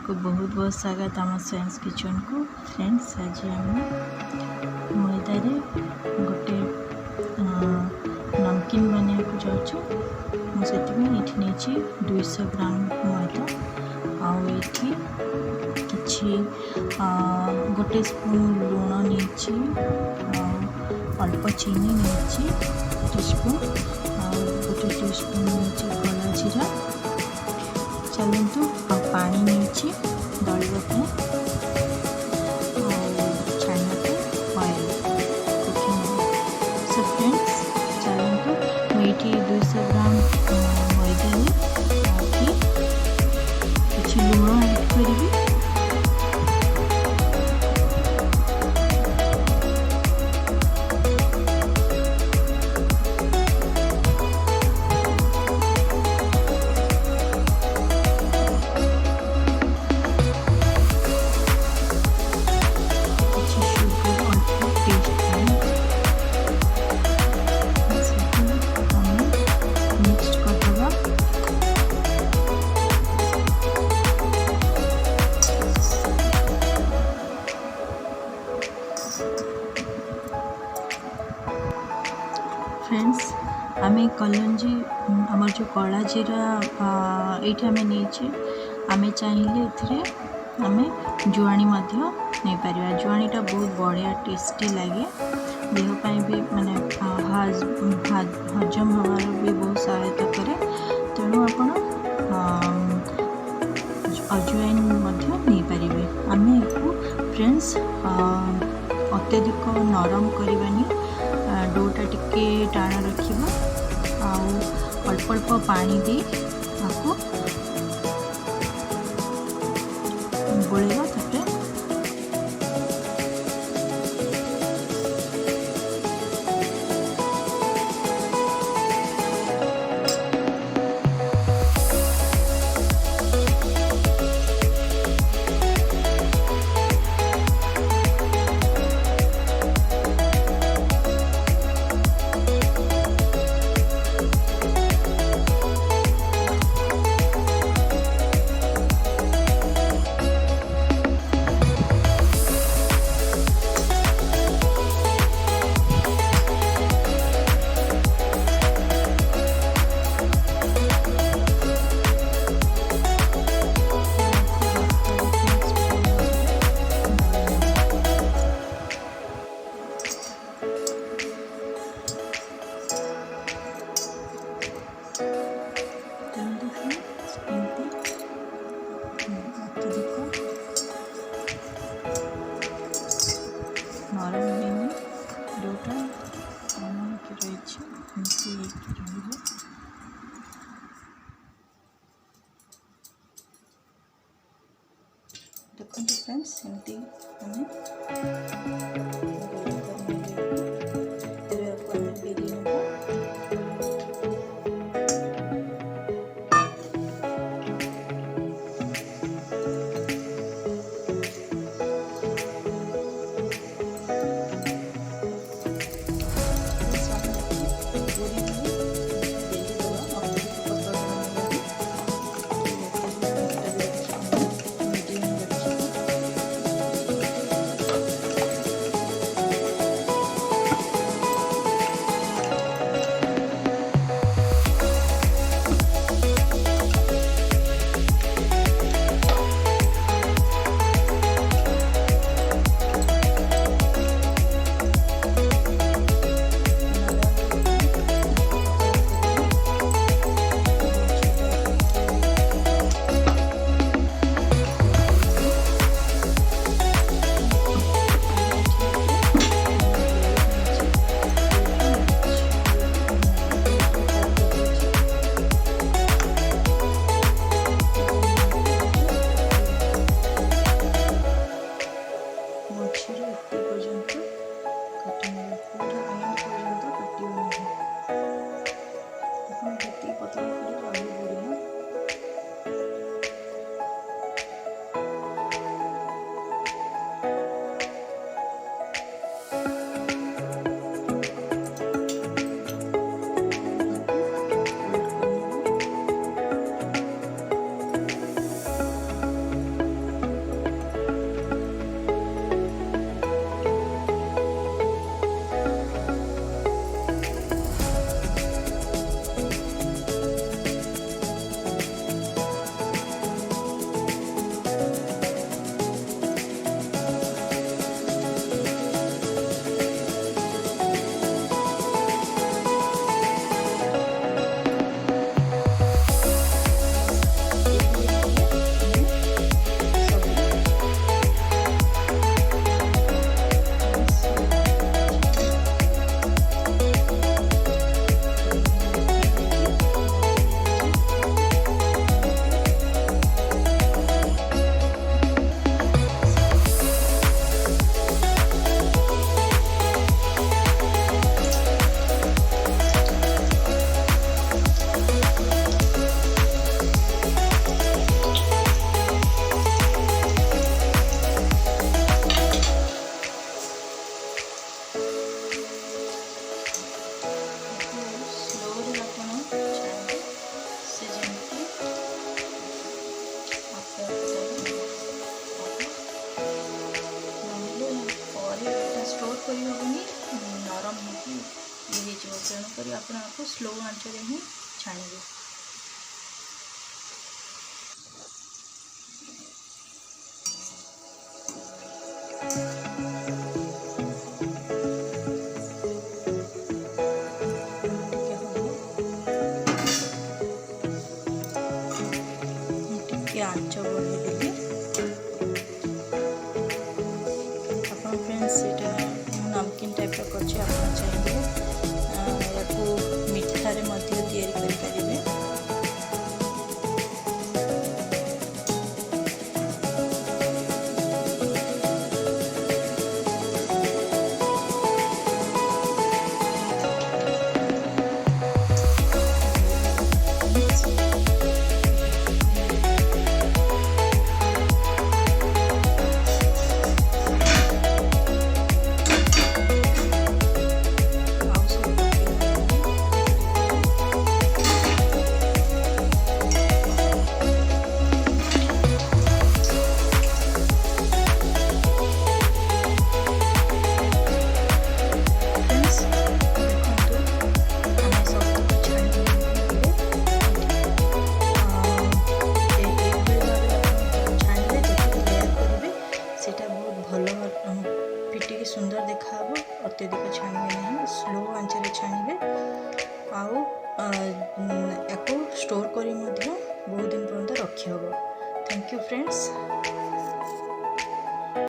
को बहुत बहुत स्वागत आम साइंस किचन को। फ्रेंड्स आज आम मैदा रे गोटे नमकीन बनाया को जाऊँ। मुझे नहीं 200 ग्राम मैदा आठी कि गोटे स्पून लुण नहीं अल्प चीनी नहीं टीस्पून गोटे टीस्पून नहीं कला जीरा चलतु पानी नहीं दलवा छाणा ऑयल कुकिंग। सो फ्रेंड्स चलतु मुझे 200 ग्राम मैदा कि लुण ऐड करी। फ्रेंड्स आमे कलंजी आमर जो कला जीरा ये नहीं आमे चाहिए आमे जुआणी नहीं पार। जुआणीटा बहुत बढ़िया टेस्टी लगे देहपाई भी माने हजम हमार भी बहुत सहायता करे। तेणु आप अजवाइन नहीं पारे। आम फ्रेंड्स अत्यधिक नरम करवानी डोटा टिके टाण रखा अल्प अल्प पानी दे आपको गोलेगा। नरम नहीं डोटा रही देखते फ्रेंड्स एमती तेणुक आपको स्लो आंच ही छाणिबे। आंच बढ़ेदेवी आप फ्रेंड्स नमकीन टाइप कर चाहिए या मिठारे तैयारी करें। फिटिकी सुंदर देखा अत्यधिक छाणिबे नहीं, स्लो आंच छाणिबे आउ स्टोर करी बहुत दिन पर्यंत रखी हबो। Thank you friends.